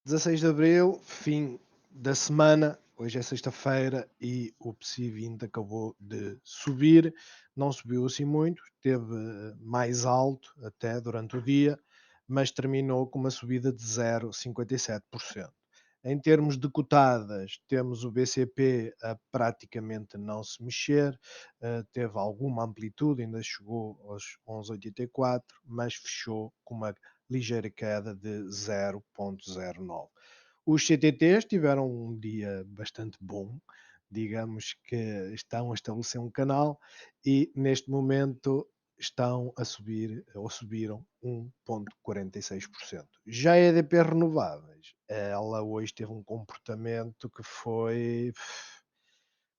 16 de Abril, fim da semana, hoje é sexta-feira e o PSI 20 acabou de subir, não subiu assim muito, esteve mais alto até durante o dia, mas terminou com uma subida de 0,57%. Em termos de cotadas, temos o BCP a praticamente não se mexer, teve alguma amplitude, ainda chegou aos 11,84, mas fechou com uma ligeira queda de 0,09. Os CTTs tiveram um dia bastante bom, digamos que estão a estabelecer um canal e neste momento estão a subir ou subiram 1,46%. Já a EDP Renováveis, ela hoje teve um comportamento que foi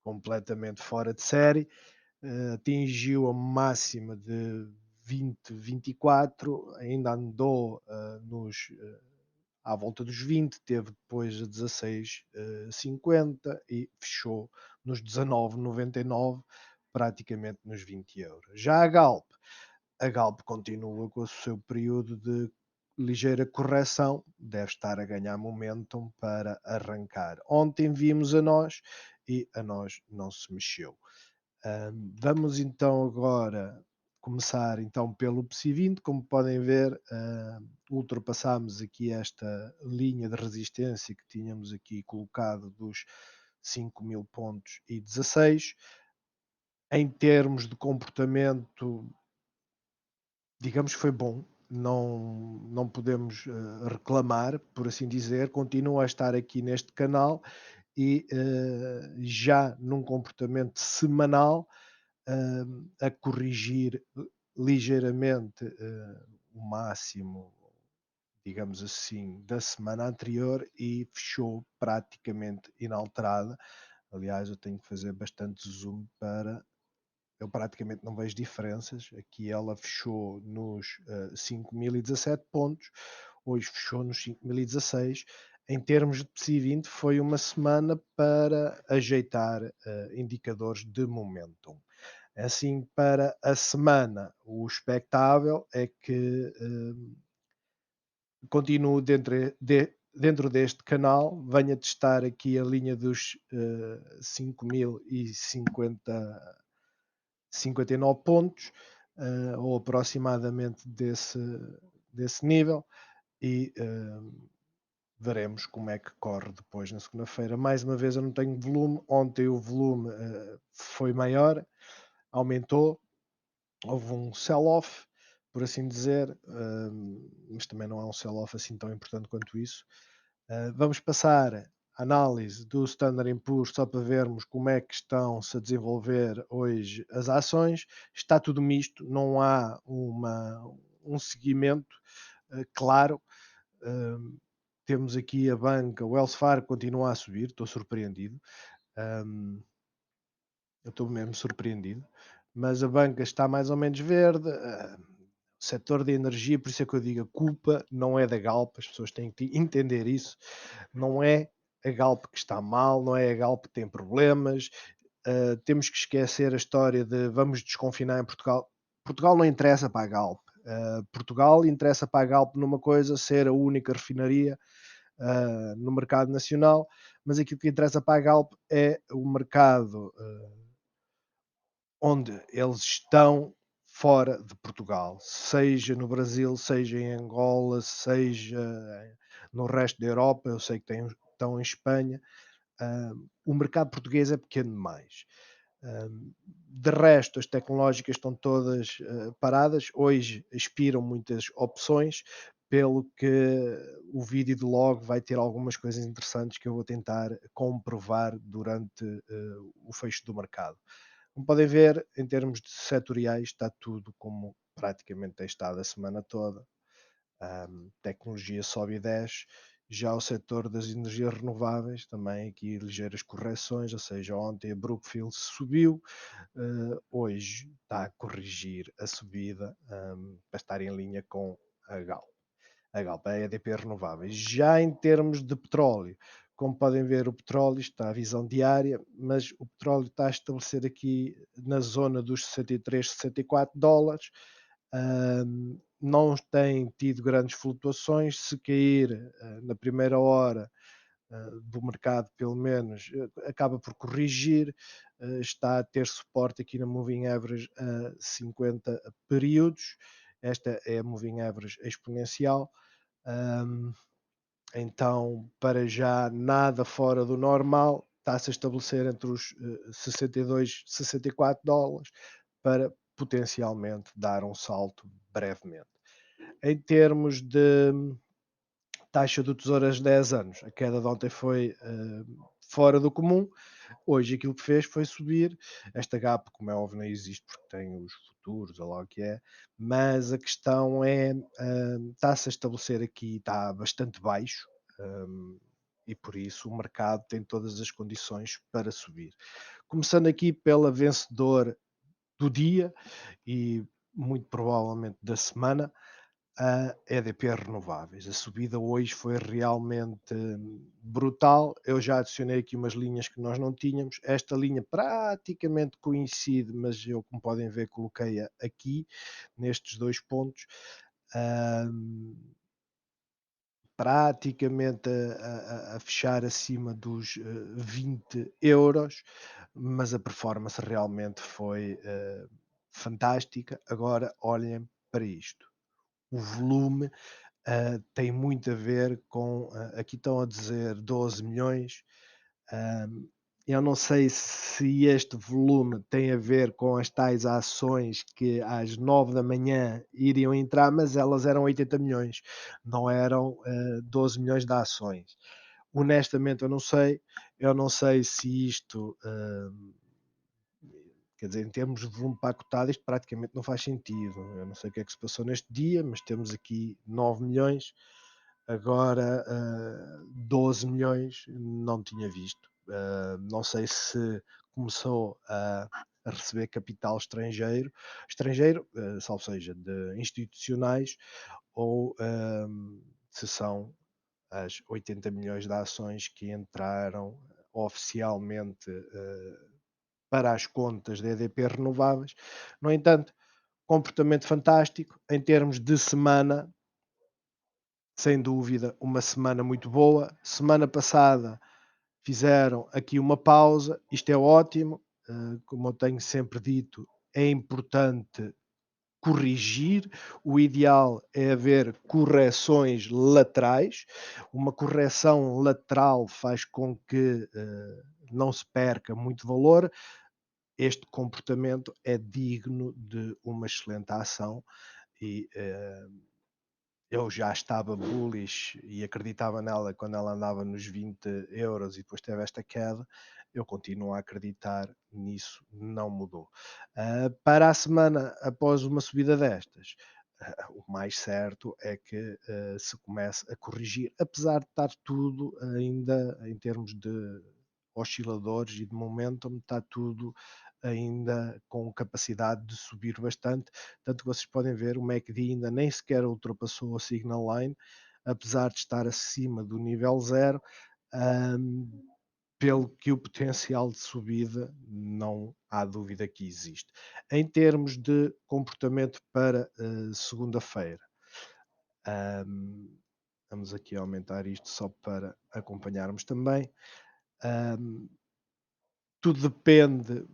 completamente fora de série, atingiu a máxima de 20,24, ainda andou à volta dos 20, teve depois a 16,50 e fechou nos 19,99, praticamente nos 20€. Já a Galp continua com o seu período de ligeira correção, deve estar a ganhar momentum para arrancar. Ontem vimos a nós e a nós não se mexeu. Vamos então agora começar então pelo PSI 20. Como podem ver, ultrapassámos aqui esta linha de resistência que tínhamos aqui colocado dos 5.000 pontos e 16. Em termos de comportamento, digamos que foi bom, não podemos reclamar, por assim dizer, continua a estar aqui neste canal e já num comportamento semanal, a corrigir ligeiramente o máximo, digamos assim, da semana anterior e fechou praticamente inalterada. Aliás, eu tenho que fazer bastante zoom para. Eu praticamente não vejo diferenças. Aqui ela fechou nos 5.017 pontos, hoje fechou nos 5.016. Em termos de PSI 20, foi uma semana para ajeitar indicadores de momentum. Assim, para a semana, o expectável é que continue dentro deste canal, venha testar aqui a linha dos 5.059 pontos, ou aproximadamente desse nível, e veremos como é que corre depois na segunda-feira. Mais uma vez, eu não tenho volume. Ontem o volume foi maior, aumentou, houve um sell-off, por assim dizer, mas também não é um sell-off assim tão importante quanto isso. Vamos passar à análise do Standard & Poor's só para vermos como é que estão-se a desenvolver hoje as ações. Está tudo misto, não há um seguimento claro. Temos aqui a banca, o Wells Fargo continua a subir, estou surpreendido. Eu estou mesmo surpreendido, mas a banca está mais ou menos verde. O setor de energia, por isso é que eu digo, a culpa não é da Galp, as pessoas têm que entender isso. Não é a Galp que está mal, não é a Galp que tem problemas. Temos que esquecer a história de vamos desconfinar em Portugal. Portugal não interessa para a Galp. Portugal interessa para a Galp numa coisa, ser a única refinaria no mercado nacional, mas aquilo que interessa para a Galp é o mercado onde eles estão fora de Portugal, seja no Brasil, seja em Angola, seja no resto da Europa. Eu sei que estão em Espanha. O mercado português é pequeno demais. De resto, as tecnológicas estão todas paradas. Hoje expiram muitas opções, pelo que o vídeo de logo vai ter algumas coisas interessantes que eu vou tentar comprovar durante o fecho do mercado. Como podem ver, em termos de setoriais, está tudo como praticamente tem estado a semana toda. Tecnologia sobe e desce. Já o setor das energias renováveis, também aqui ligeiras correções, ou seja, ontem a Brookfield subiu, hoje está a corrigir a subida para estar em linha com a Galp. A Galp é a EDP Renováveis. Já em termos de petróleo, como podem ver, o petróleo está à visão diária, mas o petróleo está a estabelecer aqui na zona dos 63, 64 dólares. não tem tido grandes flutuações. Se cair na primeira hora do mercado, pelo menos, acaba por corrigir. Está a ter suporte aqui na Moving Average a 50 períodos. Esta é a Moving Average exponencial. Ahm, então, para já, nada fora do normal. Está-se a estabelecer entre os 62, 64 dólares para potencialmente dar um salto brevemente. Em termos de taxa do Tesouro a 10 anos, a queda de ontem foi fora do comum. Hoje aquilo que fez foi subir. Esta gap, como é óbvio, não existe porque tem os futuros, ou lá o que é, mas a questão é, está-se a estabelecer aqui, está bastante baixo, e por isso o mercado tem todas as condições para subir. Começando aqui pela vencedora do dia e muito provavelmente da semana, a EDP Renováveis. A subida hoje foi realmente brutal. Eu já adicionei aqui umas linhas que nós não tínhamos. Esta linha praticamente coincide, mas eu, como podem ver, coloquei-a aqui, nestes dois pontos. Ahm, praticamente a fechar acima dos 20 euros, mas a performance realmente foi fantástica. Agora olhem para isto. O volume tem muito a ver com. Aqui estão a dizer 12 milhões. hum, eu não sei se este volume tem a ver com as tais ações que às 9 da manhã iriam entrar, mas elas eram 80 milhões, não eram 12 milhões de ações. Honestamente, eu não sei. Eu não sei se isto. Quer dizer, em termos de volume pacotado, isto praticamente não faz sentido. Eu não sei o que é que se passou neste dia, mas temos aqui 9 milhões. Agora, 12 milhões não tinha visto. Não sei se começou a receber capital estrangeiro, salvo seja, de institucionais, ou se são as 80 milhões de ações que entraram oficialmente para as contas da EDP Renováveis. No entanto, comportamento fantástico em termos de semana, sem dúvida, uma semana muito boa. Semana passada fizeram aqui uma pausa, isto é ótimo. Como eu tenho sempre dito, é importante corrigir. O ideal é haver correções laterais. Uma correção lateral faz com que não se perca muito valor. Este comportamento é digno de uma excelente ação e eu já estava bullish e acreditava nela quando ela andava nos 20 euros e depois teve esta queda. Eu continuo a acreditar nisso, não mudou. Para a semana, após uma subida destas, o mais certo é que se comece a corrigir, apesar de estar tudo ainda em termos de osciladores e de momentum, está tudo ainda com capacidade de subir bastante. Tanto que vocês podem ver, o MACD ainda nem sequer ultrapassou a signal line, apesar de estar acima do nível zero, pelo que o potencial de subida não há dúvida que existe. Em termos de comportamento para segunda-feira, vamos aqui aumentar isto só para acompanharmos também. Tudo depende,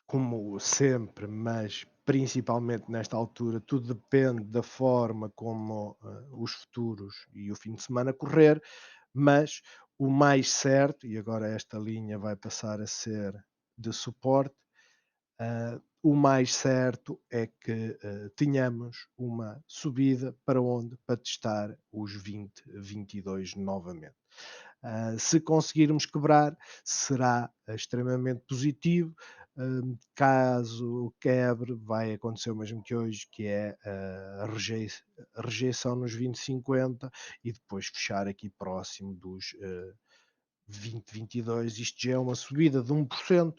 como sempre, mas principalmente nesta altura, tudo depende da forma como os futuros e o fim de semana correr, mas o mais certo, e agora esta linha vai passar a ser de suporte, o mais certo é que tenhamos uma subida para onde? Para testar os 20, 22 novamente. Se conseguirmos quebrar, será extremamente positivo. Caso quebre, vai acontecer o mesmo que hoje, que é a rejeição nos 20,50 e depois fechar aqui próximo dos 20, 22. Isto já é uma subida de 1%,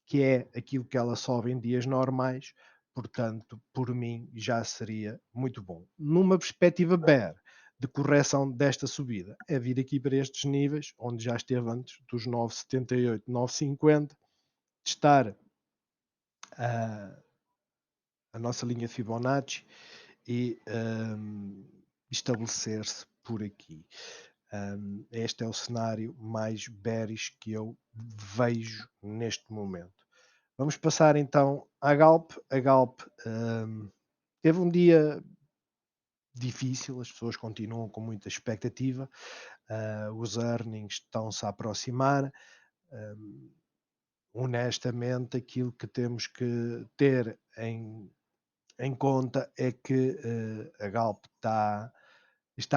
que é aquilo que ela sobe em dias normais. Portanto, por mim, já seria muito bom. Numa perspectiva bear, de correção desta subida, é vir aqui para estes níveis, onde já esteve antes, dos 9,78, 9,50, testar a nossa linha Fibonacci e estabelecer-se por aqui. Este é o cenário mais bearish que eu vejo neste momento. Vamos passar então à Galp. A Galp teve um dia difícil, as pessoas continuam com muita expectativa, os earnings estão-se a aproximar. hum, Honestamente, aquilo que temos que ter em conta é que a Galp está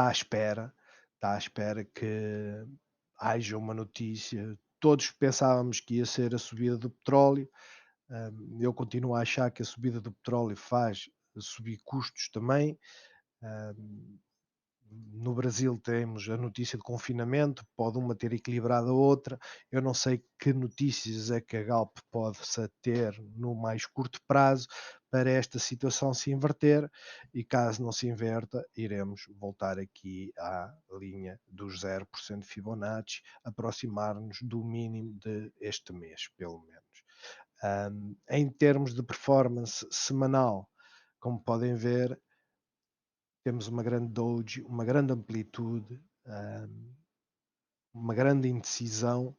à espera que haja uma notícia. Todos pensávamos que ia ser a subida do petróleo. Eu continuo a achar que a subida do petróleo faz subir custos também. Hum, no Brasil temos a notícia de confinamento, pode uma ter equilibrado a outra. Eu não sei que notícias é que a Galp possa ter no mais curto prazo para esta situação se inverter, e caso não se inverta, iremos voltar aqui à linha dos 0% Fibonacci, aproximar-nos do mínimo deste mês, pelo menos. Em termos de performance semanal, como podem ver, temos uma grande doji, uma grande amplitude, uma grande indecisão.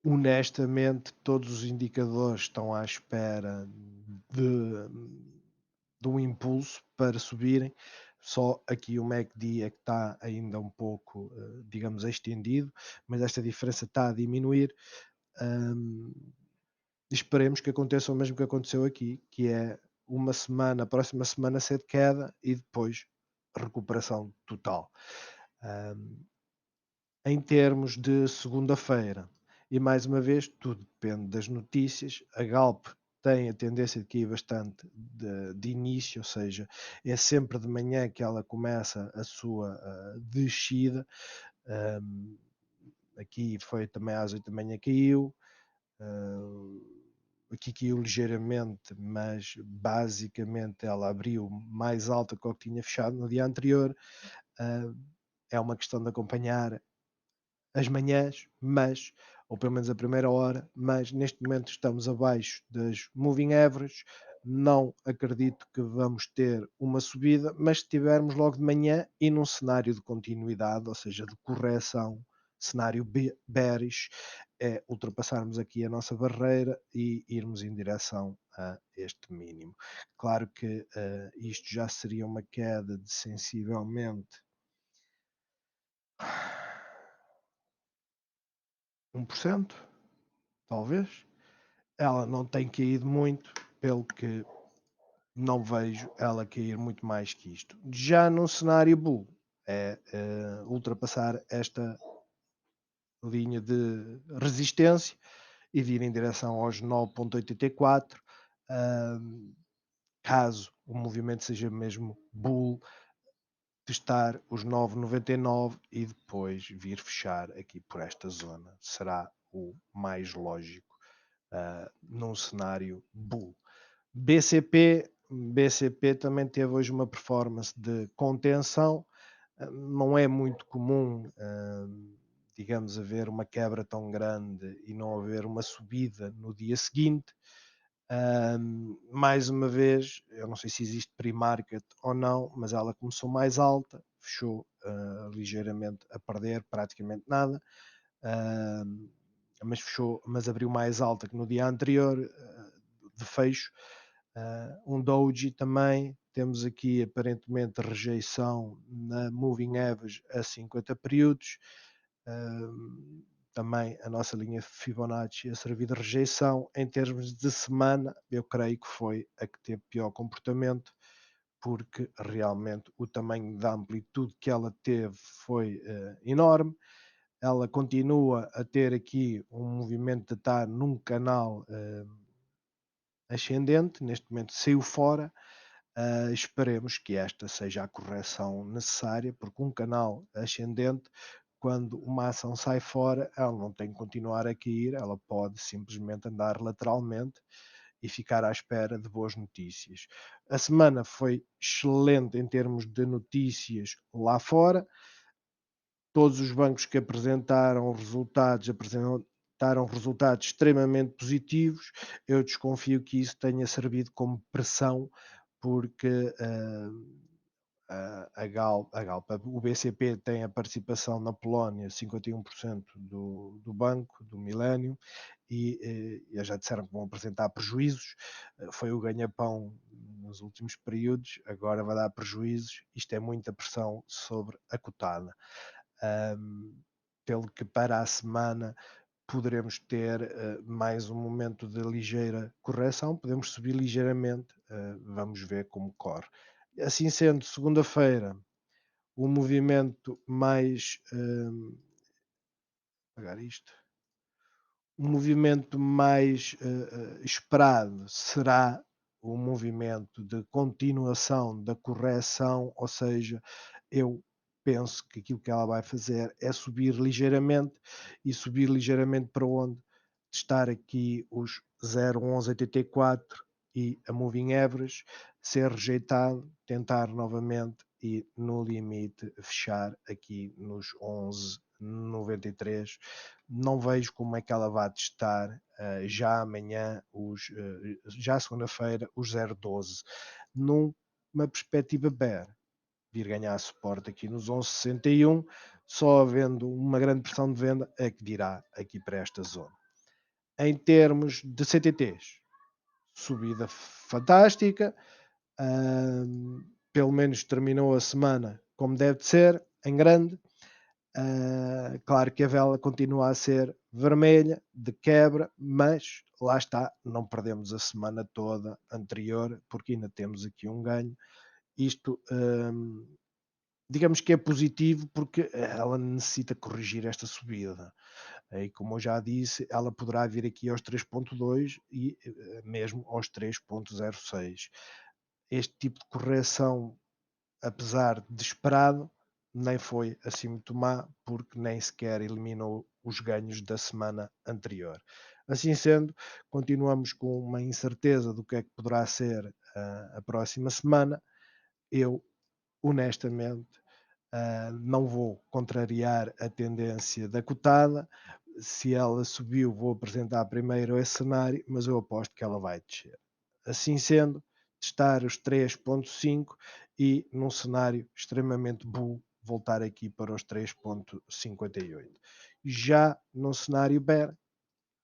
Honestamente, todos os indicadores estão à espera de, de um impulso para subirem. Só aqui o MACD é que está ainda um pouco, digamos, estendido, mas esta diferença está a diminuir. Um, Esperemos que aconteça o mesmo que aconteceu aqui, que é uma semana, a próxima semana ser de queda e depois recuperação total. Um, Em termos de segunda-feira, e mais uma vez, tudo depende das notícias. A Galp tem a tendência de cair bastante de início, ou seja, é sempre de manhã que ela começa a sua descida. Um, Aqui foi também às 8 da manhã caiu. Aqui caiu ligeiramente, mas basicamente ela abriu mais alta que o que tinha fechado no dia anterior. É uma questão de acompanhar as manhãs, mas, ou pelo menos a primeira hora, mas neste momento estamos abaixo das moving average. Não acredito que vamos ter uma subida, mas se tivermos logo de manhã e num cenário de continuidade, ou seja, de correção, cenário bearish, é ultrapassarmos aqui a nossa barreira e irmos em direção a este mínimo. Claro que isto já seria uma queda de sensivelmente 1%, talvez. Ela não tem caído muito, pelo que não vejo ela cair muito mais que isto. Já no cenário bull, é ultrapassar esta linha de resistência e vir em direção aos 9,84. Caso o movimento seja mesmo bull, testar os 9,99 e depois vir fechar aqui por esta zona. Será o mais lógico num cenário bull. BCP também teve hoje uma performance de contenção. Não é muito comum, digamos, haver uma quebra tão grande e não haver uma subida no dia seguinte. Mais uma vez, eu não sei se existe pre-market ou não, mas ela começou mais alta, fechou ligeiramente a perder praticamente nada, mas fechou, mas abriu mais alta que no dia anterior de fecho. Um doji também, temos aqui aparentemente rejeição na moving average a 50 períodos. Também a nossa linha Fibonacci a servir de rejeição. Em termos de semana, eu creio que foi a que teve pior comportamento, porque realmente o tamanho da amplitude que ela teve foi enorme. Ela continua a ter aqui um movimento de estar num canal ascendente, neste momento saiu fora. Esperemos que esta seja a correção necessária, porque um canal ascendente, quando uma ação sai fora, ela não tem que continuar a cair, ela pode simplesmente andar lateralmente e ficar à espera de boas notícias. A semana foi excelente em termos de notícias lá fora. Todos os bancos que apresentaram resultados apresentaram resultados extremamente positivos. Eu desconfio que isso tenha servido como pressão, porque o BCP tem a participação na Polónia, 51% do banco, do Millennium, e eles já disseram que vão apresentar prejuízos. Foi o ganha-pão nos últimos períodos, agora vai dar prejuízos. Isto é muita pressão sobre a cotada. Pelo que para a semana poderemos ter mais um momento de ligeira correção, podemos subir ligeiramente, vamos ver como corre. Assim sendo, segunda-feira, o movimento mais. Apagar isto. O movimento mais esperado será o movimento de continuação da correção, ou seja, eu penso que aquilo que ela vai fazer é subir ligeiramente, e subir ligeiramente para onde? Testar aqui os 0,1184 e a moving average, ser rejeitado, tentar novamente e no limite fechar aqui nos 11,93. Não vejo como é que ela vai testar já amanhã, já segunda-feira, os 0,12. Numa perspectiva bear, vir ganhar suporte aqui nos 11,61, só havendo uma grande pressão de venda é que virá aqui para esta zona. Em termos de CTTs, subida fantástica, pelo menos terminou a semana como deve de ser, em grande. Claro que a vela continua a ser vermelha, de quebra, mas lá está, não perdemos a semana toda anterior, porque ainda temos aqui um ganho. Isto, digamos que é positivo, porque ela necessita corrigir esta subida. E como eu já disse, ela poderá vir aqui aos 3,2 e mesmo aos 3,06. Este tipo de correção, apesar de esperado, nem foi assim muito má, porque nem sequer eliminou os ganhos da semana anterior. Assim sendo, continuamos com uma incerteza do que é que poderá ser a próxima semana. Eu, honestamente, não vou contrariar a tendência da cotada. Se ela subiu, vou apresentar primeiro esse cenário, mas eu aposto que ela vai descer. Assim sendo, testar os 3,5 e, num cenário extremamente bull, voltar aqui para os 3,58. Já num cenário bear,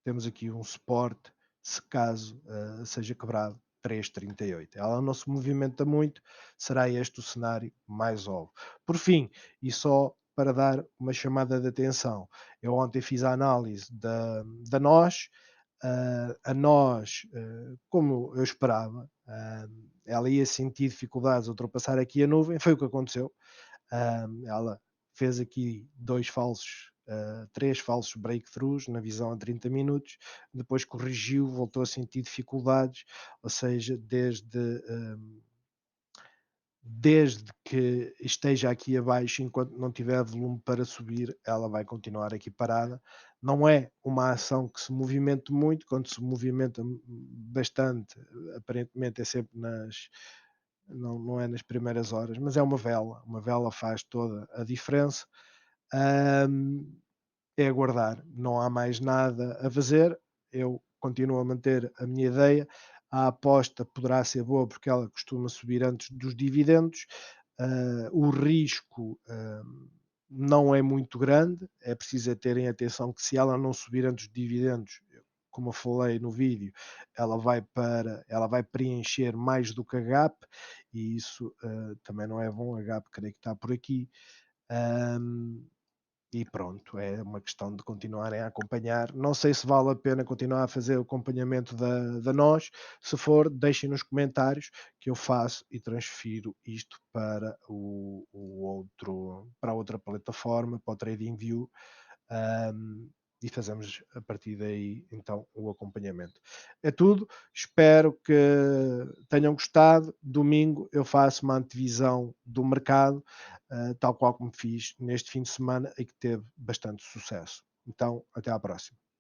temos aqui um suporte, se caso seja quebrado, 3,38. Ela não se movimenta muito, será este o cenário mais óbvio. Por fim, e só para dar uma chamada de atenção, eu ontem fiz a análise da nós, a nós, como eu esperava, ela ia sentir dificuldades a ultrapassar aqui a nuvem, foi o que aconteceu. Ela fez aqui três falsos breakthroughs na visão a 30 minutos, depois corrigiu, voltou a sentir dificuldades, ou seja, desde que esteja aqui abaixo, enquanto não tiver volume para subir, ela vai continuar aqui parada. Não é uma ação que se movimente muito, quando se movimenta bastante, aparentemente é sempre não é nas primeiras horas, mas é uma vela faz toda a diferença. É aguardar, não há mais nada a fazer. Eu continuo a manter a minha ideia. A aposta poderá ser boa porque ela costuma subir antes dos dividendos. O risco não é muito grande, é preciso terem atenção que se ela não subir antes dos dividendos, como eu falei no vídeo, ela vai preencher mais do que a GAP, e isso também não é bom. A GAP creio que está por aqui. E pronto, é uma questão de continuarem a acompanhar. Não sei se vale a pena continuar a fazer o acompanhamento da nós. Se for, deixem nos comentários que eu faço e transfiro isto para para a outra plataforma, para o TradingView, e fazemos a partir daí então o acompanhamento. É tudo, espero que tenham gostado. Domingo eu faço uma antevisão do mercado, tal qual como fiz neste fim de semana e que teve bastante sucesso. Então, até à próxima.